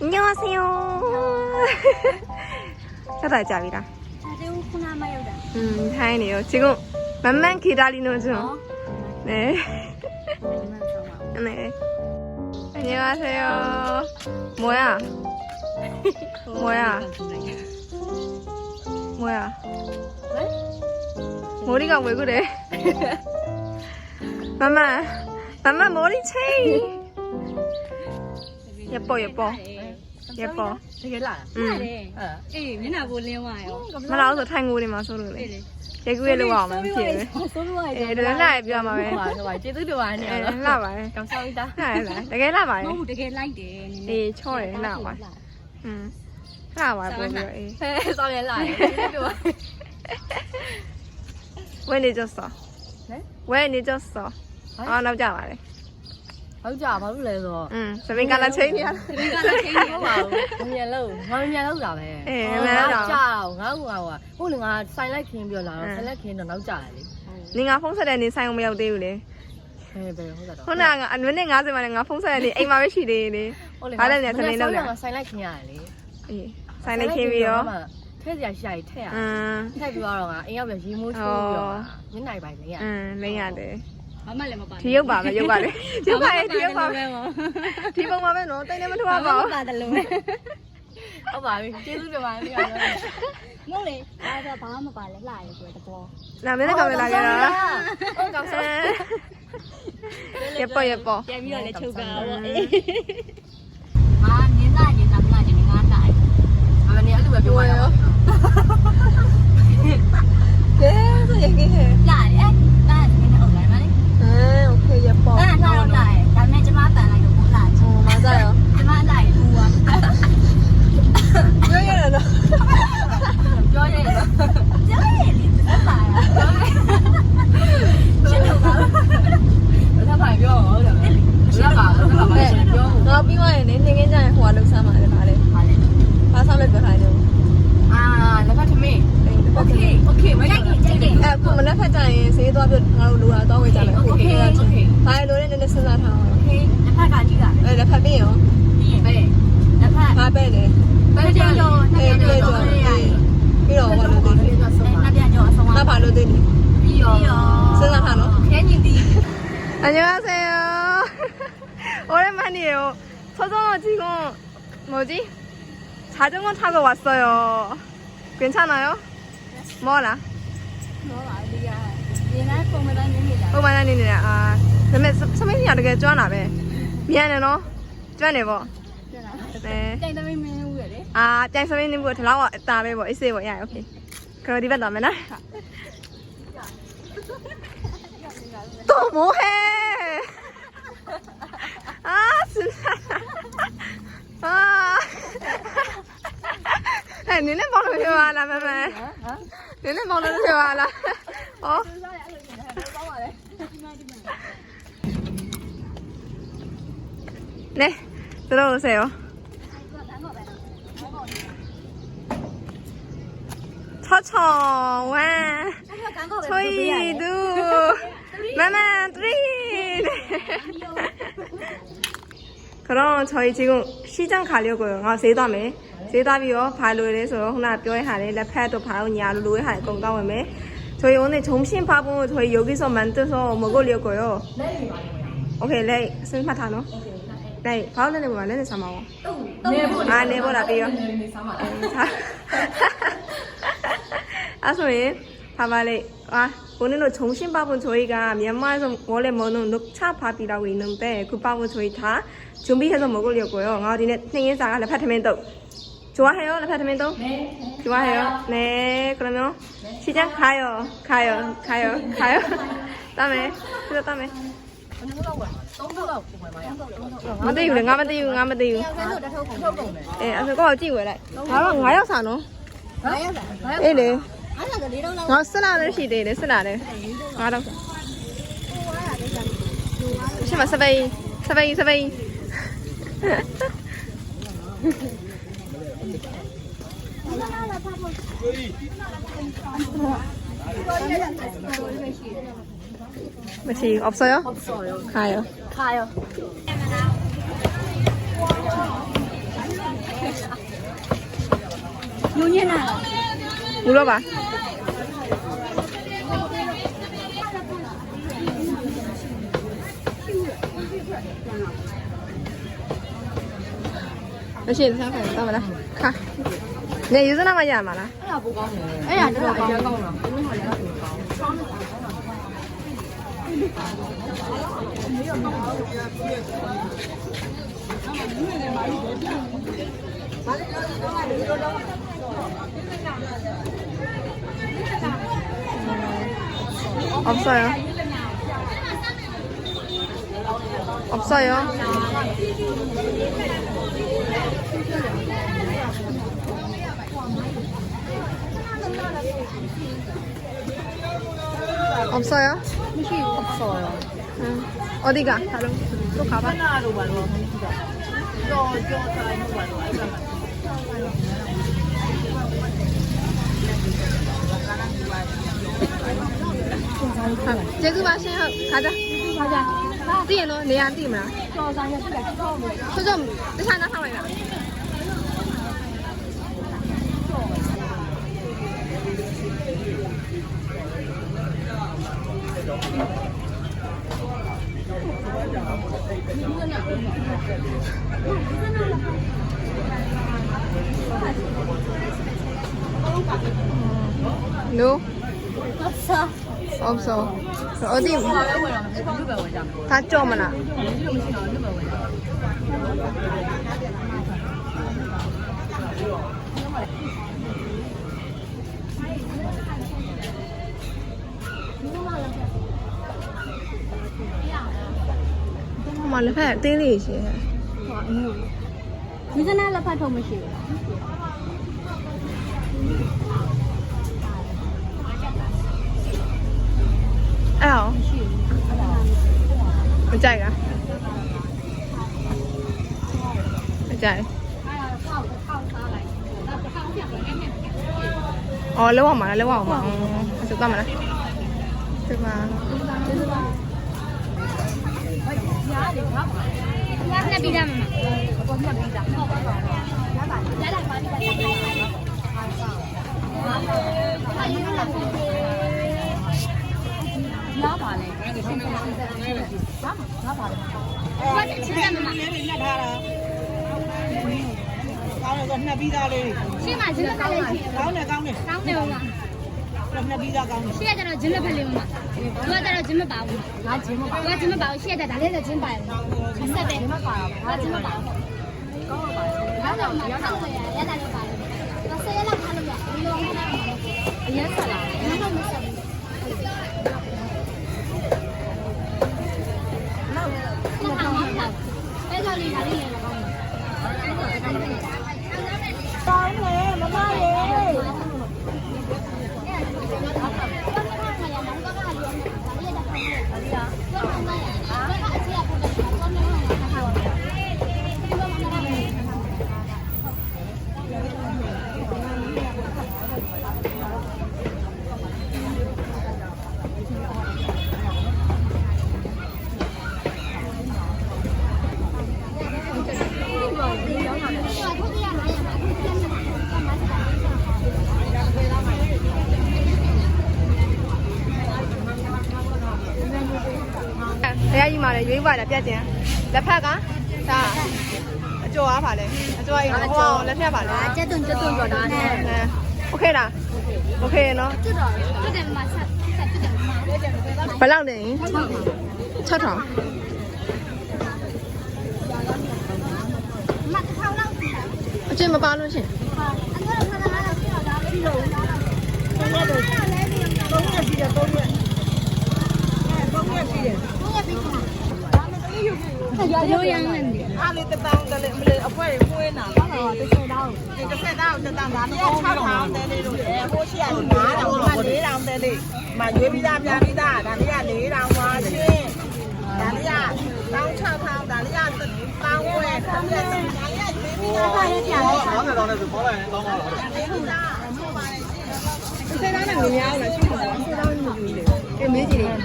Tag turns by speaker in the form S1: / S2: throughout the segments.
S1: 안녕하세요. 찾아 잡이라. 다행이네요. 지금 만만 기다리는 중. 네. 네. 안녕하세요. 뭐야? 뭐야? 뭐야? 머리가 왜 그래? 맘마 머리 체이. 예뻐 예뻐. 예뻐.
S2: 되게 나. 에이, 맨날 볼래요 와요.
S1: 말아서 탕고리 마소르래. 예구에로 와면 피해. 에, 라이 비야 마베.
S2: 와, 제대로 와네요.
S1: 라바이.
S2: 감사합니다.
S1: 라이. 되게 라바이.
S2: 너무 되게 라이데.
S1: 에, 초에 라바이. 라바이 보여. 에.
S2: 싸게 라이. 제대로 와.
S1: 왜 늦었어?
S2: 네?
S1: 왜 늦었어? 아, 남자 말해.
S2: ဟုတ်ကြဘာလို့လဲဆိုတော့
S1: စပင်ကလာချိန်နေရ
S2: ဒီကလည်းချိန်နေပါဘူးမြန်လို့ငါမြန်လို့တာပဲကြာတော့ငါကဟိုလေငါဆိုင်လိုက်ခင်းပြီးတော့လာတော့ဆိုင်လိုက်ခင်းတော့နောက်ကြတယ်လေ
S1: နေငါဖုန်းဆက်တဲ့နေဆိုင်အောင်မရောက်သေးဘူးလေ
S2: ဘယ်ဟုတ်တာတော့
S1: ခုနကအနည်းနဲ့90မှာလည်းငါဖုန်းဆက်တဲ့နေအိမ်မှာပဲရှိသေးတယ်ဘာလဲနေခနေလောက်လဲ
S2: ဆိုင်လိုက်ခင်းရတယ်လေ
S1: အေးဆိုင်လိုက်ခင်းပြီးရော
S2: ထည့်စရာရှာထည့်ရထည့်ပြီးတော့ငါအိမ်ရောက်ပြန်ရီမိုးချိုးပြီးတော့ညနေပိုင်းလင်းရ
S1: လင်းရတယ်
S2: ဘာမှလည်းမပါ
S1: ဒီရုပ်ပါပဲရုပ်ပါလေရုပ်ပါရဲ့ဒီရုပ်ပါပဲဒီပုံပါပဲနော်တိတ်လည်းမထွားပါဘူး
S2: ပါတယ်လို့ဟုတ်ပါပြီကျေးဇူးတင်ပါတယ်မဟုတ်လေအဲ့ဒါဘာမှမပါလဲလှရဲဆိုတဲ့ဘော
S1: နာမည်နဲ့ကောင်လာခဲ့တာ
S2: ဟုတ်ကောင်းစား
S1: ရပေါ်ရပေါ်
S2: ပြန်ပြီးတော့လည်းချုပ်တာပေါ့မာနင်းလာနေလားမလားဒီငါးတိုင်အမနေအဲ့လိုပဲပြောပါရော
S1: ကဲဆိုရင်ကဲ
S2: လာရဲတာနင်းအုပ်လိုက်ပါလေ
S1: โอเคရပေါ်
S2: အဲ့ဒါတော့လာရဲဒါပေမဲ့ကျမတန်လိုက်တော့မလာချင်
S1: မစားရော
S2: ကျမလာရဲဘူးอ่ะ
S1: ပြောရတော့
S2: ပြောရဲလေသက်ပါရရှင်းတော့ပါဘာမှပြောဟုတ်တယ်လက်ပါပြော
S1: ငါပြီးသွားရင်နေငင်းကြရင်ဟိုကလှုပ်ဆမ်းပါလေဗါလေ
S2: ပါလေ
S1: ဘာဆောင်လဲပြောထားတယ်
S2: လက်ဖက်ထမင်းโอเคမကြိုက်ကြိုက်တယ်
S1: အဲ့ခုမနေ့ဖက်ကြရင်ဈေးသွားပြငါတို့လိုတာတော့ဝေးကြမယ်
S2: โอเค
S1: ဘာလိုလဲနည်းနည်းစဉ်းစားထားအောင်
S2: โอเคလက်ဖက်ကကြည့်တာ
S1: အဲ့လက်ဖက်ပြီးရော
S2: ပြီးရင်ပဲလက်ဖက်
S1: ဘာပဲလဲ
S2: ပဲကြတော့နှစ်ပြန်ကြော်ရရ
S1: ပြီးတော့ဘာလို့သိလဲ
S2: နှစ်ပြန်ကြော်အဆုံး
S1: ငါဘာလို့သိလဲ
S2: ပြီးရော
S1: စဉ်းစားထားနော်
S2: ခဲညင်တီး
S1: 안녕하세요. 오랜만이에요. 서정아 지금 뭐지? 자전거 타고 왔어요. 괜찮아요? 뭐라?
S2: တော့ပါဒီကဒီနေ့ပုံမှန်တိုင်းနေတာ
S1: 오만한이네. 아, 근데 선배님이 되게 좋아하나봐. 미안해 너. 좋아해 뭐.
S2: ပြန်လာ
S1: 네.
S2: တိုင်သမီးမင်းဦးရလေ
S1: 아, 짱 선배님 뭐 들라와 따배 뭐 있어요. 야, 오케이. 그럼 리벤 나면은 또 뭐해? 아, 진짜. 아. 야, 니네 먹는 거 좋아하나, 매매? 니네 먹는 거 좋아하나? 어? 네, 들어오세요. 처청, 와. 저희도 마마 트리. 그럼 저희 지금 시장 가려고요. 아, 세다매. 세다비요. 발로에서 하나 뼈에 하래. 레파도 바로 야루로에 할 건가 왜? 저희 오늘 점심밥은 저희 여기서 만들어서 먹으려고요. 오케이, 레이 승파 타노. 레이 바로 내고 말래 사마워. 아, 내보라 비요. 아소인 봐봐래. 아, 오늘은 점심밥은 저희가 미얀마에서 원래 먹는 녹차밥이라고 있는데 그 밥은 저희 다 준비해서 먹으려고요. 어디네 생일상 레파트멘토 좋아해요? 레파트멘토?
S2: 네.
S1: 좋아해요? 네. 그러면 시장 가요. 다음에 그래 다음에. 안 돼요, 내가 안 돼요. 예, 그래서 그거 찍어 왜? 바로 가요 사노. 예, 네. 나 쓰라를 시대네 쓰라를. 알아. 심마 사바이. 맛이 없어요?
S2: 없어요.
S1: 가요.
S2: 가요.
S1: ဘူးလို့ပါမရှိဘူးစားခိုင်းတော့မလားခါနေယူစနာမရမှာလား
S2: အဲ့ဒါပိုကောင်းတယ်အဲ့ဒါတော့ကောင်းတာဒီနေ့မှလည်းကောင်း
S1: 없어요. 없어요. 없어요?
S2: 없어요.
S1: 응. 어디가? 바로 또 가봐.
S2: 하나로 말로
S1: 제주 마신 가자. 가자. 뛰어 너 내야 뛰면. 저좀 하나 상황이다. No?
S2: 없어.
S1: 없어. 어디? 다 쪼마나. mà là phải tên gì chứ?
S2: Như thế này là phải thông mới chịu.
S1: Ảo. Mình chạy à? Mình chạy. Lấy vào mà, lấy vào mà. Sự tâm mà. Sự mà.
S2: Nhấp đi ra mà. Nhấp đi ra. Lá bà này. Lá bà này. Quá thích ra mà.
S3: Cao này gần là pizza đây.
S2: Xin mà dính nó lên.
S3: Cao này.
S2: Cao này mà.
S3: Gần là pizza cao này.
S2: Hiện tại là dính nó phải lên mà. Tôi đã dính nó bảo. Nó dính nó bảo. Tôi dính nó bảo hiện tại đã lên là dính bảo. Sao vậy? Nó dính nó bảo. Nó đâu mà nó rồi à, đã lên bảo. Nó sẽ làm ăn được. Nó không làm. Nhớ sao là. Nó không được. Nó không học đâu. Bây giờ đi là đi là không.
S3: Cao này, mama ơi.
S1: Đây gì mà này, dưới vậy là biết gì? Là phá cả? Sao? Chỗ á phải đấy. Chỗ ấy nó wow, là phá phải đấy.
S2: Chết tuần rồi đó nè.
S1: Ok đã. Ok nó. Phải làm đấy. Cho thằng. Ở trên mà bao luôn chứ?
S2: Vô yang lên.
S3: Ali tetang dari mulai apa yang mui nak? Cái xe đau tetang đàn nó cháo thảo đây đi rồi. Mua xe thì má đâu mà để đâu đây đi. Mà dưới pizza đàn đi ăn để đâu mà chứ. Đàn đi ăn, đau cháo thảo đàn đi ăn đau quê không biết.
S1: Xe đó là người nhau là chứ không phải xe đó là người gì cái miếng gì đấy.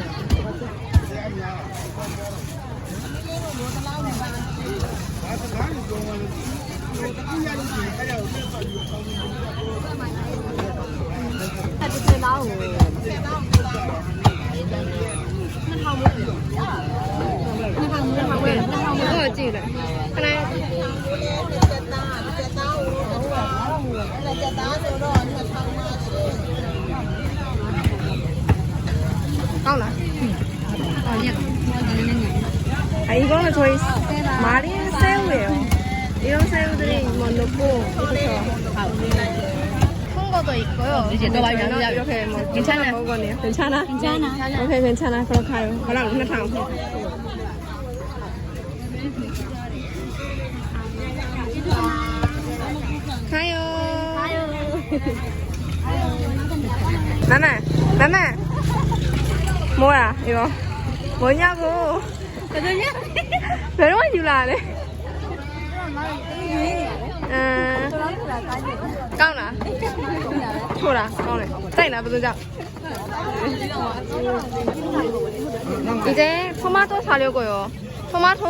S1: 我记得，看来ကောင်းလား이거는 저희 마린 새우예요. 이런 새우들이 뭐 넣고 큰 거도 있고요. 이제 너 말이 이렇게 뭐 괜찮아 먹거든요. 괜찮아?
S2: 괜찮아.
S1: 오케이 괜찮아. 그럼 가요. 저랑 하나 당. 가요. 나나 뭐야 이거 뭐냐고. 별로 줄라네. 까나. 좋아. 까네. 짜이나 무슨 이제 토마토 사려고요. 토마토?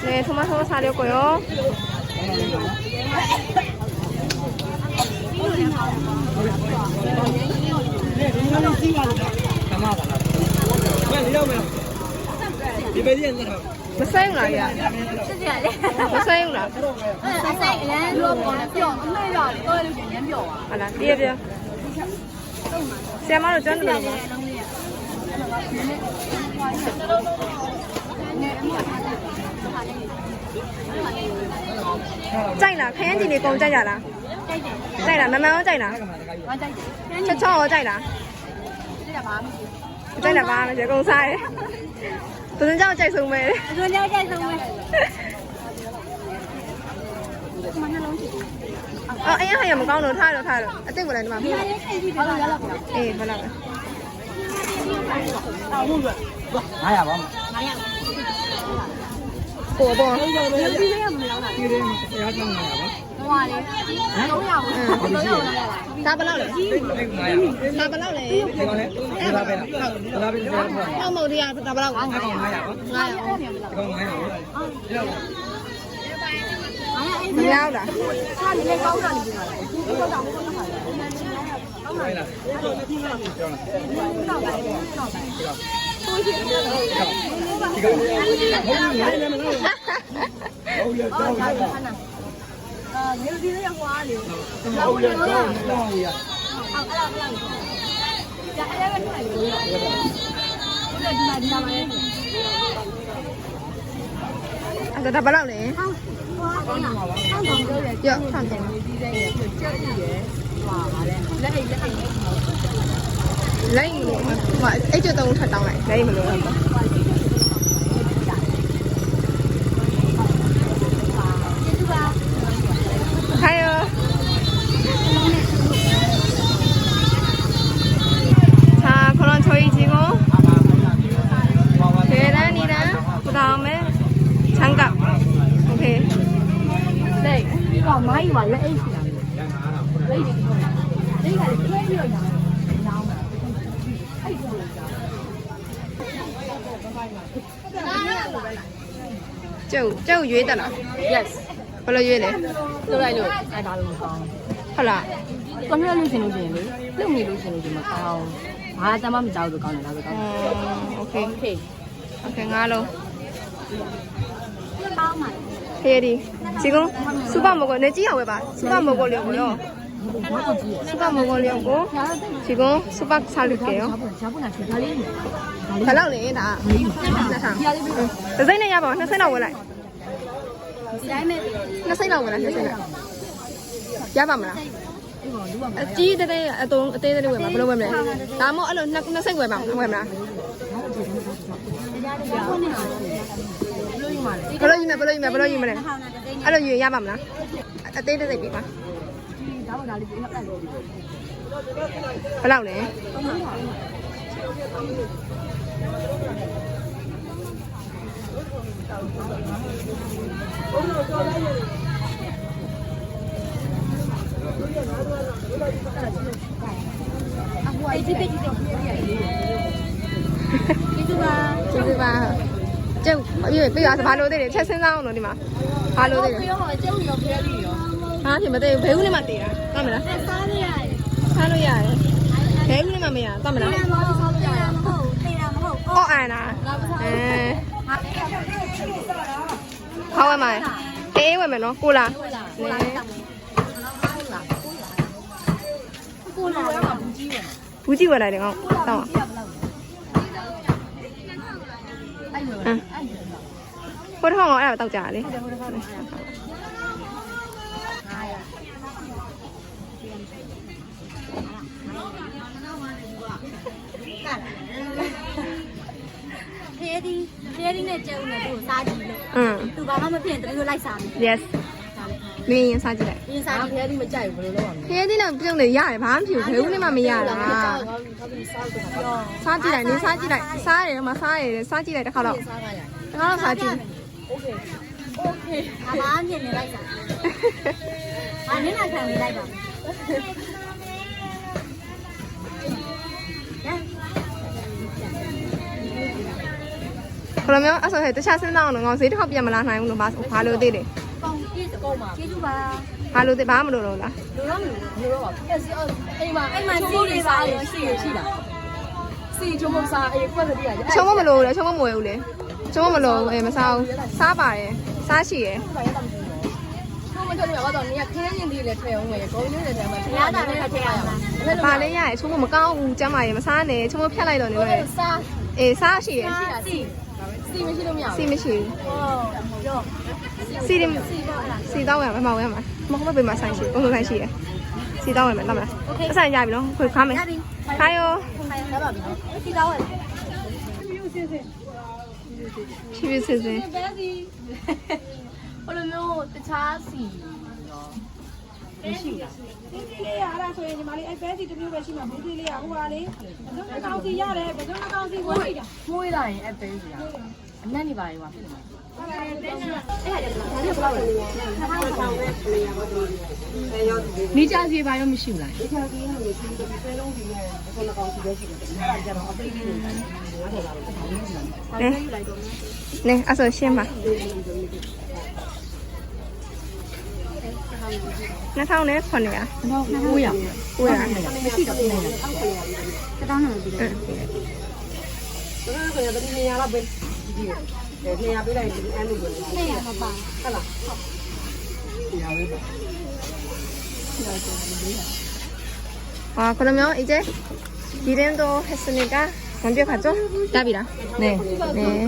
S1: 네, 토마토 사려고요. 몇 살인가요? 몇 살인가? 알아, 삐에삐에. 쌤아로 쩐다 그러고. 짜이나, 카얀지니 공 짜이나. 짜이나, 맨만 짜이나. 처 짜이나. 짜이나 봐, 이제 공 사이. 무슨 장 짜이 송매. anh hay một con nữa thay rồi à tiếc một lần mà ê mà làm của bò ta bao lâu này không màu thì ta bao lâu nhau đã Anh ta bao lâu này? Dạ, thằng này. Lấy mà ấy chưa từng thật đâu này, đây mà được. Hay 자, 그럼 저희 지금 계란이랑 그 다음에 장갑. 오케이. 네.
S2: Còn mấy mà lấy
S1: châuရွေးတယ်လား
S2: Yes
S1: ဘယ်လိုရွေးလဲ
S2: လုပ်လိုက်လို့အဲ့ဒါလို့မကောင်း
S1: ဟုတ်လား
S2: ဘူး။ဘာလို့လို့ရှင်လို့ရှင်လေလုပ်နေလို့ရှင်လို့ရှင်မကောင်း။ဘာတမမကြောက်လို့ကောင်းတယ်လားလို့ကောင်းတယ်။
S1: โอเค
S2: Okay
S1: โอเคငါးလုံး
S2: ကောင်းပါ
S1: 헤리 지금 수박 먹어 내 찌야 왜봐 수박 먹으려고요 수박 먹으려고 지금 수박 살릴게요 달라네 나 나상 야봐 나 생나 올라
S2: ဒီတိုင်းမဲ့
S1: 나 생나 올라 나 생나 야봐 몰라 찌대대 어떤 어때들 왜봐 별로 왜래 나뭐 얼른 나 생 왜봐 왜봐ဘယ်လိုယူမလဲအဲ့လိုယူရပါမလားအသေးသေးပြပါဘယ်လောက်လဲကျေးဇူးပါကျုပ်ပြီးရစဘာလို့သေးတယ်ချက်စင်းစားအောင်လို့ဒီမှာ ဘာလို့လဲ
S3: ပြောမှာကျုပ်ရောခဲလေးရော
S1: ဟာဖြစ်မသေးဘူးဘဲဦးလေးမှတည်တာတတ်မလား
S2: စားရရတယ်
S1: စားလို့ရတယ်ဘဲဦးလေးမှမရတတ်မလား
S2: မဟုတ်စားလို့ရတယ်မဟုတ်တေးတာမဟုတ်
S1: အော်အန်နာဟောဝဲမိုင်းအေးဝဲမယ်နော်ကိုလာ
S2: ကိုလာကိုလာဘူးကြီးပဲ
S1: ဘူးကြည့်ဝဲလိုက်တယ်ကောင်းတောင်းဟိုထောင်းအောင်အဲ့ဒါတောက်ကြလေ
S2: ဖေးဒီနဲ့ကျုံနဲ့သူ့စားကြည့်လို့သူဘာမှမဖြစ်ရင်တပည့်တို့လိုက်စားမယ်
S1: yes မင်းရင်စားကြည့်လိုက်
S2: ရင်းစားကြည့်
S3: ခဲလေးမကြိုက်ဘူးဘယ်လိုလုပ်ရမလဲ
S1: ခဲသေးတော့ပြုံးနေရတယ်ဘာမှမဖြစ်ဘူးဘဲဦးလေးမှမရတာစားကြည့်လိုက်နင်းစားကြည့်လိုက်စားရတယ်မစားရတယ်စားကြည့်လိုက်တစ်ခါတော့တစ်ခါတော့စားကြည့်
S2: ဘာမှဖြစ်နေလိုက်စားအားနည်းနာခံနေလိုက်ပါ
S1: ဘယ်လိုမျိုးအဲ့ဆိုဟဲ့တခြားစဉ်းစားအောင်ငေါဈေးတစ်ခေါက်ပြန်မလာနိုင်ဘူးလို့ဘာလို့သိတယ်
S2: ကောင်းပြည့်စကောမှာကျေးဇူးပါ
S1: ဘာလို့သိဘာမှမလို့လို့လား
S2: လိုတော့မလို
S3: ဘယ်လိုလုပ်ရမလဲအိမ်မှာစီးနေစားရစီရရှိလားစီချုံမစားအေးကွက်တည်းရ
S1: ချုံမမလို့လေချုံမမဝဲဘူးလေချုံမမလို့အေးမစားဘူးစားပါတယ်စားရှိရယ်
S3: ချုံမထွက်ရတော့နေရခဲရင်ဒီလေထဲအောင်လေကိုင်းလေးထဲမှာ
S2: ဘုရားတာနဲ့ထည့်ရမှာ
S1: ဘာလဲရရချုံမမကောင်းဘူးကျမ်းမာရယ်မစားနဲ့ချုံမဖြတ်လိုက်တော့နေပဲ
S3: စား
S1: အေးစားရှိရယ်
S3: စီမရှိလို့မရ
S1: စီမရှိဘူး
S2: ဟုတ်ရော
S1: စီတယ်စီတော့ရမှာမဟုတ်ရမှာမဟုတ်ပဲမှာဆိုင်ရှိပုံစံဆိုင်ရှိရယ်စီတော့ရမှာတော့မလားအဆိုင်ကြပြီနော်ခွေခါမယ်ခိုင်းရော
S2: ရပါပြီနော်စီတော့ဝင်
S1: ဖြည်းဖြည်းစစ်စစ်
S3: ဘယ်စီဘယ်လိုမျိုးတခြားစီမရှိလား
S4: ဒီလေးအားလားဆိုရင်ညီမလေးအဲ့ဘဲစီတစ်မျိုးပဲရှိမှာဘူးဒီလေးကဟိုပါလေဘယ်တော့မှကောင်းစီရတယ်ဘယ်တော့မှကောင်းစီဝယ်ရတာ
S3: မွေးလာရင်အပဲစီလားအနက်နေပါရွာဖြစ်တယ်နေကြစီဘာရောမရှိဘူးလား
S1: နဲအဲ့ဆိုရှင်းပါ2000နဲ့900
S3: 900 မရှိတော့ဘူး
S2: တောင်းနေပြီလေ
S3: ဆိုရင်တတိယလောက်ပဲဒီနေရာပေးလိုက်ဒီအဲ့လိုပဲ
S2: နေရမှာပါ
S3: ဟုတ်လားနေရာလေးပါ
S1: 아 그러면 이제 기름도 했으니까 완벽하죠? 답이라. 네. 네.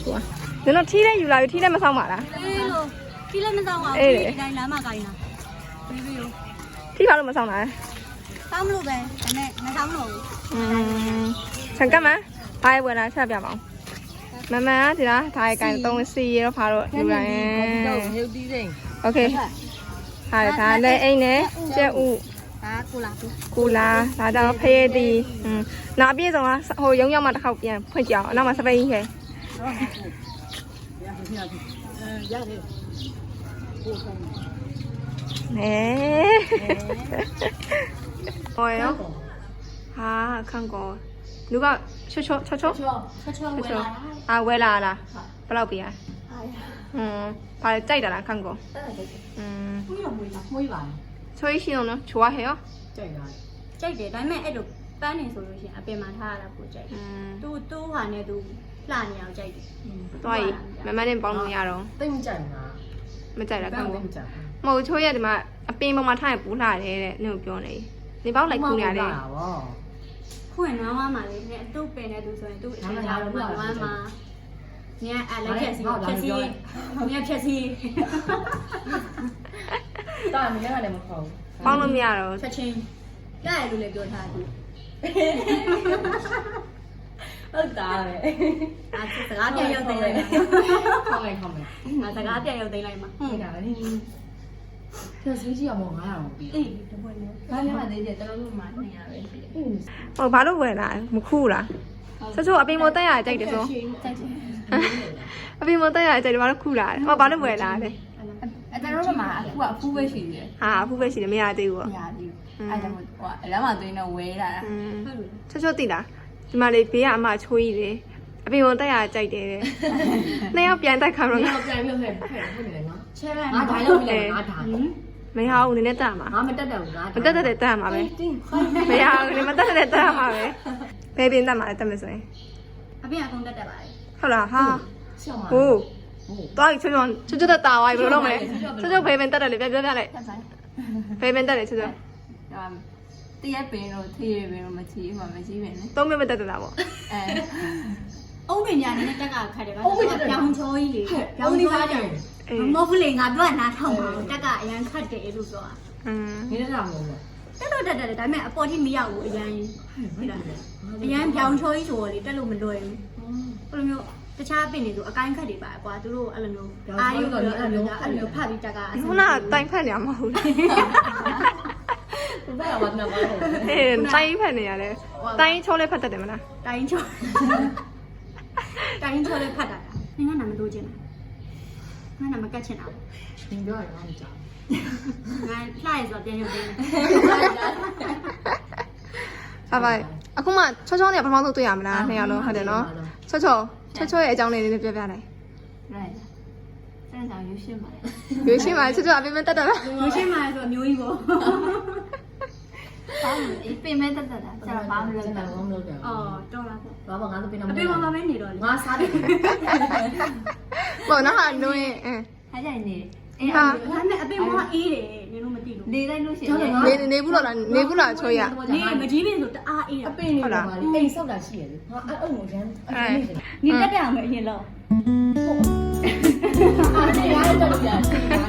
S1: 좋아. 너는 티레 유라요 티레 마 사오 마라.
S2: အေးလို့ပြီးလည်းမတော့ပါဘူးဒီတိုင်းလမ်းမှာကိုင်းတာပြီးပြီရော
S1: 티 바로 마 사오 나.
S2: တောင်းမလို့ပဲဒါနဲ့မတောင်းတော့ဘူး
S1: 잠깐만. 다해 보라 차비야 봐. 마마 디라 다해 간 동시로 바로 유라.
S3: ရုပ်သီးစိန်
S1: 오케이. 하래 다네 에이네. 제우
S2: ဒါကိုလာဘူး
S1: ကူလာဒါကြောင့်ဖရဲတီနောက်အပြည့်စုံကဟိုရုံရောက်မှတစ်ခေါက်ပြန်ဖွင့်ကြအောင်နောက်မှစပိန်ကြီးခဲ
S3: ရတယ်
S1: နဲဟောရောဟာခန့်ကောလူကချောချောချောချော
S2: ချောဝယ်လာ
S1: အာဝဲလာလားဘယ်လောက်ပြရဘာကြိုက်တာလားခန့်ကော
S3: မွေးပါ
S1: ချွေးရှိအောင်နော်ချွားဟဲရော
S3: ကြိုက်တာ
S2: ကြိုက်တယ်ဒါပေမဲ့အဲ့လိုပန်းနေဆိုလို့ရှိရင်အပင်မှာထားရတာပိုကြိုက်သူ့ဟာနဲ့သူလှနေအောင်ကြိုက်တယ်
S1: တွားရီမမနဲ့ပေါင်းလို့ရတော့
S3: တိတ်မကြိုက်ဘူး
S1: မကြိုက်လားခန့်ကော
S3: မကြိုက်
S1: မဟုတ်ချွေးရဒီမှာအပင်ပေါ်မှာထားရင်ပူလာတယ်တဲ့နင်ကိုပြောနေနေပေါက်လိုက်ခုနေရတယ်
S2: ဖွင့်နွမ်းဝမ်းမှာလေနဲ့သူ့ပင်နဲ့သူဆိုရင်သူ့အချိန်ကြာတော့နွမ်းမှာညအလိုက်ဖြက်စီဖြက်စီညဖြက်စီ
S3: တာမရလည်းမခေါ်ဘူး
S1: ပေါင်းလို့မရတော့
S2: ချက်ချင်းရတယ်လို့လည်းပြောထားတယ်
S3: ဟုတ်တာပဲ
S2: အာစကားပြန်ရောက်သိမ်းလိုက်မှာ
S3: ခေါင်းလိုက်ခေါင်းလိုက်
S2: ငါစကားပြန်ရောက်သိမ်းလိုက်မှာ
S3: ဟုတ်တာလေကျော်စီးကြီးအောင်900အောင်ပြီး
S2: အေးတပွင့်လို့
S3: ဘာလဲမသေးတယ်တော်တော်မှ200ပဲပြီးတယ်
S1: ဟိုဘာလို့ဝယ်လာမခူးလားဆက်ချို့အပင်မတက်ရကြိုက်တယ်ဆို
S2: ကြိုက်တယ်
S1: အပင်မတက်ရကြိုက်တယ်ဘာလို့ခူးလာဟောဘာလို့ဝယ်လာလဲ
S3: အဲ့တော်တို့မှာအခုကအဖူးပဲရှိတယ်
S1: ဟာအခုပဲရှိတယ်မရသေးဘူး
S3: မရသေးဘူးအဲ့ဒါမှဟိုအလမ်းမှာသွင်းတော့ဝဲလာတာ
S1: ချောချောသိလားဒီမှာလေဘေးကအမချိုးကြီးလေအ အပြင်ကိုတက်ရကြိုက်တယ်တဲ့နှစ်ယောက်ပြန်တက်ခါတော့
S5: 你要不然又很快会来吗？切来，拿台了，拿台。
S1: မရဘူးနည်းနည်းတက်မှာ
S5: 俺们带带我拿。
S1: မတက်တက်တက်မှာပဲမရဘူးနည်းမတက်တက်တက်မှာပဲဘယ်ပင်တက်မှာလဲတက်မယ်ဆိုရင်
S2: အပြင်အကုန်တက်ပါလေ
S1: ဟုတ်လားဟာ
S5: 笑吗？
S1: ဟုတ်တော့ချွတ်ချွတ်တာဝိုင်းဘယ်လိုလုပ်မလဲချွတ်ချွတ်ဘယ်ပင်တက်တယ်လေပြောပြလိုက်ဘယ်ပင်တက်တယ်ချွတ်ချွတ်
S6: တရက်ပင်တော့ထေးရပင်တော့မချီမှမရှိပင်နဲ့
S1: သုံးမိမတက်တာပေါ့
S2: အုံးပင်ညာနဲ့တက်ကခတ်တယ်ဗျာပြောင်းချောကြီးလေပြောင်းချောတယ်
S1: အေး
S2: မဟုတ်ဘူးလေငါပြောနားထောင်ပါတက်ကအရန်ခတ်တယ်လို့ပြောတာ
S1: อืม
S5: 你在哪摸摸？
S2: တက်တော့တက်တယ်ဒါပေမဲ့အပေါ်ထိမရောက်ဘူးအရန်ဟုတ်လားအရန်ပြောင်းချောကြီးဆိုတော့လေတက်လို့မလွယ်ဘူးဘယ်လိုမျိုးတခြားပင်တွေဆိုအကိုင်းခတ်တွေပါကွာသူတို့အဲ့လိုမျိုးအာရုံတော့အဲ့လိုဖတ်ပြီးတက်က
S1: ခုနတိုင်ဖက်နေရမဟုတ်ဘူး
S5: 不在我那摸。
S1: အေးတိုင်ဖက်နေရတယ်တိုင်ချိုးလေးဖက်တတ်တယ်မလား
S2: တိုင်းချောတိုင်းချောလေးဖတ်တာငါနာမလို့ချင်းငါနာမကတ်ချင်တာ
S5: 你不要让我讲。
S2: ငါလှရဆိုပြန်ရုပ်ပေး
S1: ဟာပါအခုမှချောချောနဲ့ပထမဆုံးတွေ့ရမလားနှစ်ယောက်လုံးဟုတ်တယ်နော်ချောချောရဲ့အကြောင်းလေးပြောပြလိုက်
S6: right စမ်းဆောင်ရွှေရှင်းပါလေ
S1: ရွေးရှင်းပါချောချောအပြင်မတက်တာလား
S2: မျိုးရှင်းမှဆိုအမျိုးကြီးပေါ့
S6: ဘာလို့အေးပင်မဲ့တက်တာကျတော့ဘာမလုပ်
S5: 真的
S6: တော့
S5: 我没有讲。
S2: အော်တော်လားပေါ့
S5: 爸爸俺都被他
S2: အ
S5: 们。
S2: ပြင်မှာပဲနေတော့လေ
S5: 我啥的。
S1: ပေါ့နော်ဟာနွေးအင်း
S6: ထားကြနေအေး
S1: ဟာ
S2: ဒါပေမဲ့အပြင်မှာအေးတယ်နင်တို့မသိလို့
S6: နေလိုက်လို့ရှိရင်
S1: နေဘူးလားနေဘူးလားချိုးရ
S2: နေမကြီးပင်ဆိုတအားအေး
S5: အ
S2: တာ
S5: ပင်နေပါလေအိမ်ဆောက်တာရှိရတယ်ဟာအဲ့အုံကိုရမ်း
S2: နေတက်တယ်အောင်အရင်လောက်
S5: အားနေရတယ်တော်တော်ရတယ်